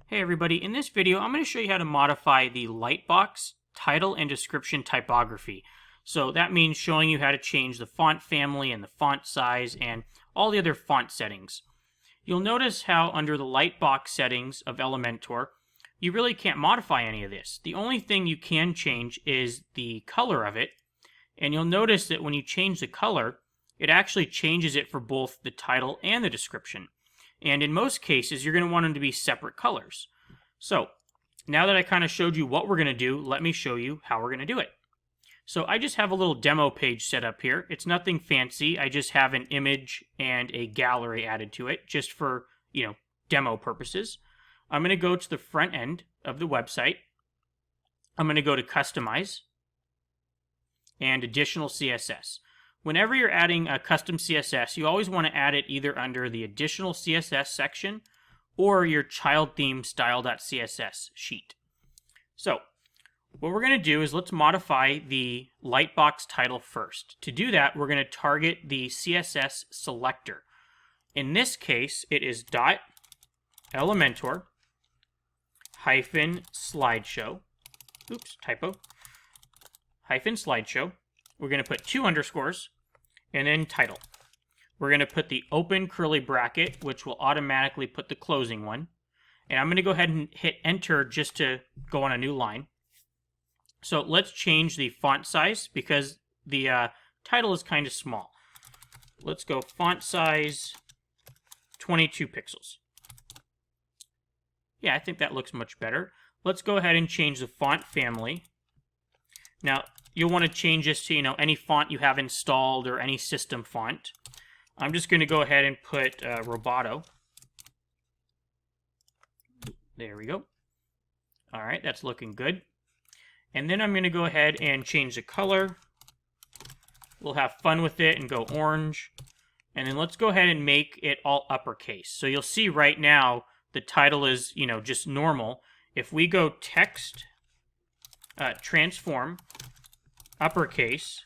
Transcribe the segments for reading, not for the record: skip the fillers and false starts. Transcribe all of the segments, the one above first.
Hey everybody, in this video I'm going to show you how to modify the Lightbox title and description typography. So that means showing you how to change the font family and the font size and all the other font settings. You'll notice how under the Lightbox settings of Elementor, you really can't modify any of this. The only thing you can change is the color of it, and you'll notice that when you change the color, it actually changes it for both the title and the description. And in most cases, you're going to want them to be separate colors. So now that I kind of showed you what we're going to do, let me show you how we're going to do it. So I just have a little demo page set up here. It's nothing fancy. I just have an image and a gallery added to it just for, demo purposes. I'm going to go to the front end of the website. I'm going to go to Customize and Additional CSS. Whenever you're adding a custom CSS, you always want to add it either under the Additional CSS section or your child theme style.css sheet. So what we're going to do is let's modify the Lightbox title first. To do that, we're going to target the CSS selector. In this case, it is .elementor -slideshow. Oops, typo. -slideshow. We're going to put 2 underscores. And then title. We're going to put the open curly bracket, which will automatically put the closing one. And I'm going to go ahead and hit enter just to go on a new line. So let's change the font size because the title is kind of small. Let's go font size 22 pixels. Yeah, I think that looks much better. Let's go ahead and change the font family. Now, you'll want to change this to, any font you have installed or any system font. I'm just going to go ahead and put Roboto. There we go. All right, that's looking good. And then I'm going to go ahead and change the color. We'll have fun with it and go orange. And then let's go ahead and make it all uppercase. So you'll see right now the title is, just normal. If we go text, transform, uppercase,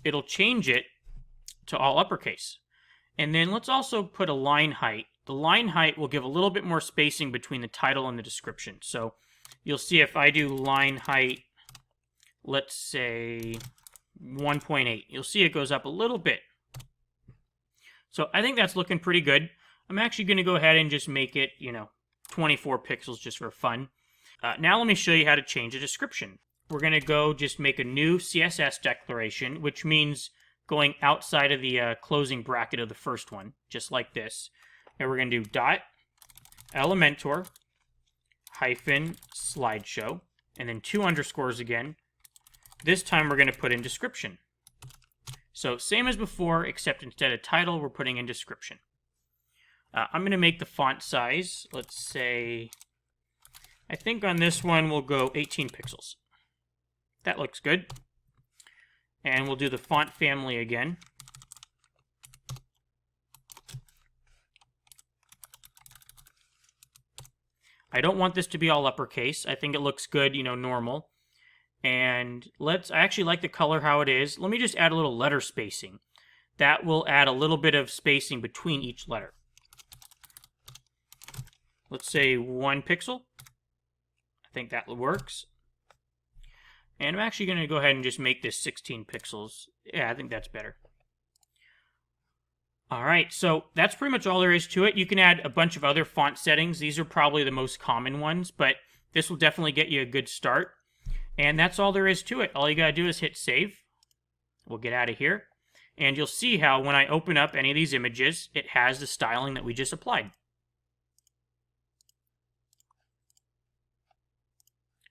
it'll change it to all uppercase. And then let's also put a line height. The line height will give a little bit more spacing between the title and the description. So you'll see if I do line height, let's say 1.8, you'll see it goes up a little bit. So I think that's looking pretty good. I'm actually going to go ahead and just make it, 24 pixels just for fun. Now let me show you how to change a description. We're going to go just make a new CSS declaration, which means going outside of the closing bracket of the first one, just like this. And we're going to do .elementor -slideshow, and then 2 underscores again. This time we're going to put in description. So same as before, except instead of title, we're putting in description. I'm going to make the font size, let's say, I think on this one we'll go 18 pixels. That looks good. And we'll do the font family again. I don't want this to be all uppercase. I think it looks good, normal. And I actually like the color how it is. Let me just add a little letter spacing. That will add a little bit of spacing between each letter. Let's say 1 pixel. I think that works. And I'm actually going to go ahead and just make this 16 pixels. Yeah, I think that's better. All right, so that's pretty much all there is to it. You can add a bunch of other font settings. These are probably the most common ones, but this will definitely get you a good start. And that's all there is to it. All you got to do is hit save. We'll get out of here. And you'll see how when I open up any of these images, it has the styling that we just applied.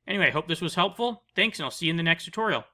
Anyway, I hope this was helpful. Thanks, and I'll see you in the next tutorial.